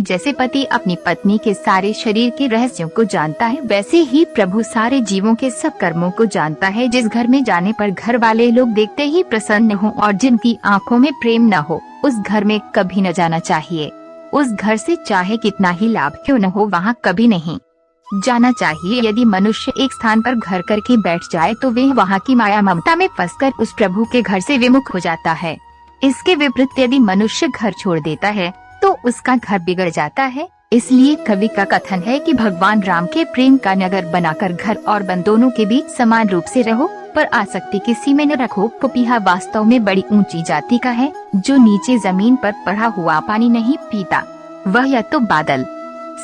जैसे पति अपनी पत्नी के सारे शरीर के रहस्यों को जानता है, वैसे ही प्रभु सारे जीवों के सब कर्मों को जानता है। जिस घर में जाने पर घर वाले लोग देखते ही प्रसन्न हो और जिनकी आंखों में प्रेम न हो, उस घर में कभी न जाना चाहिए। उस घर से चाहे कितना ही लाभ क्यों न हो, वहाँ कभी नहीं जाना चाहिए। यदि मनुष्य एक स्थान पर घर करके बैठ जाए तो वह वहाँ की माया ममता में फंसकर उस प्रभु के घर से विमुख हो जाता है। इसके विपरीत यदि मनुष्य घर छोड़ देता है तो उसका घर बिगड़ जाता है। इसलिए कवि का कथन है कि भगवान राम के प्रेम का नगर बनाकर घर और वन दोनों के बीच समान रूप से रहो, पर आसक्ति किसी में न रखो। पपीहा वास्तव में बड़ी ऊंची जाति का है, जो नीचे जमीन पर पड़ा हुआ पानी नहीं पीता। वह या तो बादल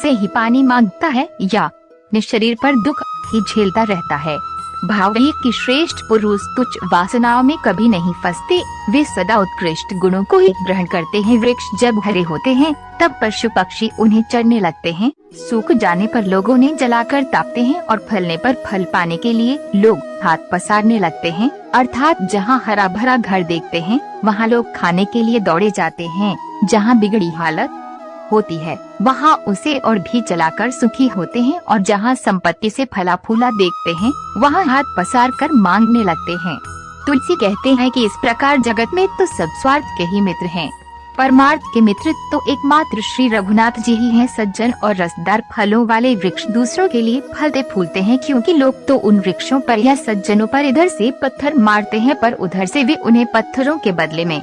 से ही पानी मांगता है या अपने शरीर पर दुख ही झेलता रहता है। भाव कि श्रेष्ठ पुरुष तुच्छ वासनाओं में कभी नहीं फंसते, वे सदा उत्कृष्ट गुणों को ही ग्रहण करते हैं। वृक्ष जब हरे होते हैं तब पशु पक्षी उन्हें चढ़ने लगते हैं। सूख जाने पर लोग उन्हें जलाकर तापते हैं और फलने पर फल पाने के लिए लोग हाथ पसारने लगते हैं। अर्थात जहाँ हरा भरा घर देखते हैं वहाँ लोग खाने के लिए दौड़े जाते हैं। जहाँ बिगड़ी हालत होती है वहाँ उसे और भी जलाकर सुखी होते हैं, और जहाँ संपत्ति से फला फूला देखते हैं वहाँ हाथ पसार कर मांगने लगते हैं। तुलसी कहते हैं कि इस प्रकार जगत में तो सब स्वार्थ के ही मित्र हैं, परमार्थ के मित्र तो एकमात्र श्री रघुनाथ जी ही हैं। सज्जन और रसदार फलों वाले वृक्ष दूसरों के लिए फलते फूलते हैं, क्योंकि लोग तो उन वृक्षों पर या सज्जनों पर इधर से पत्थर मारते हैं, पर उधर से वे उन्हें पत्थरों के बदले में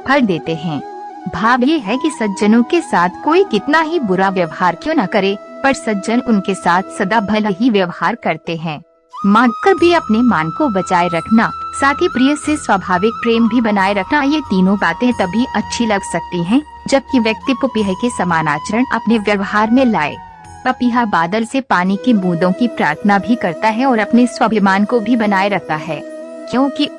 फल देते हैं। भाव ये है कि सज्जनों के साथ कोई कितना ही बुरा व्यवहार क्यों न करे, पर सज्जन उनके साथ सदा भला ही व्यवहार करते हैं। मांग कर भी अपने मान को बचाए रखना, साथ ही प्रिय से स्वाभाविक प्रेम भी बनाए रखना, ये तीनों बातें तभी अच्छी लग सकती हैं जबकि व्यक्ति पपीहे के समान आचरण अपने व्यवहार में लाए। पपीहा बादल से पानी की बूंदों की प्रार्थना भी करता है और अपने स्वाभिमान को भी बनाए रखता है, क्योंकि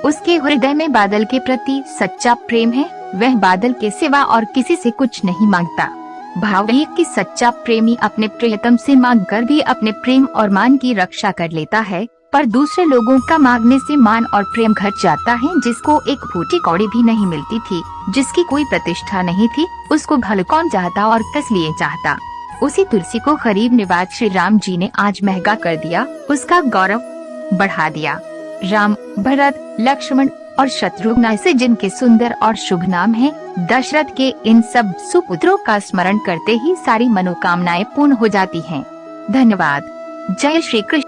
उसके हृदय में बादल के प्रति सच्चा प्रेम है। वह बादल के सिवा और किसी से कुछ नहीं मांगता। भाव है कि सच्चा प्रेमी अपने प्रियतम से मांगकर भी अपने प्रेम और मान की रक्षा कर लेता है, पर दूसरे लोगों का मांगने से मान और प्रेम घट जाता है। जिसको एक फूटी कौड़ी भी नहीं मिलती थी, जिसकी कोई प्रतिष्ठा नहीं थी, उसको भले कौन चाहता और किस लिए चाहता। उसी तुलसी को गरीब निवाज श्री राम जी ने आज महंगा कर दिया, उसका गौरव बढ़ा दिया। राम, भरत, लक्ष्मण और शत्रुघ्न ऐसे जिनके सुंदर और शुभ नाम हैं, दशरथ के इन सब सुपुत्रों का स्मरण करते ही सारी मनोकामनाएं पूर्ण हो जाती हैं। धन्यवाद। जय श्री कृष्ण।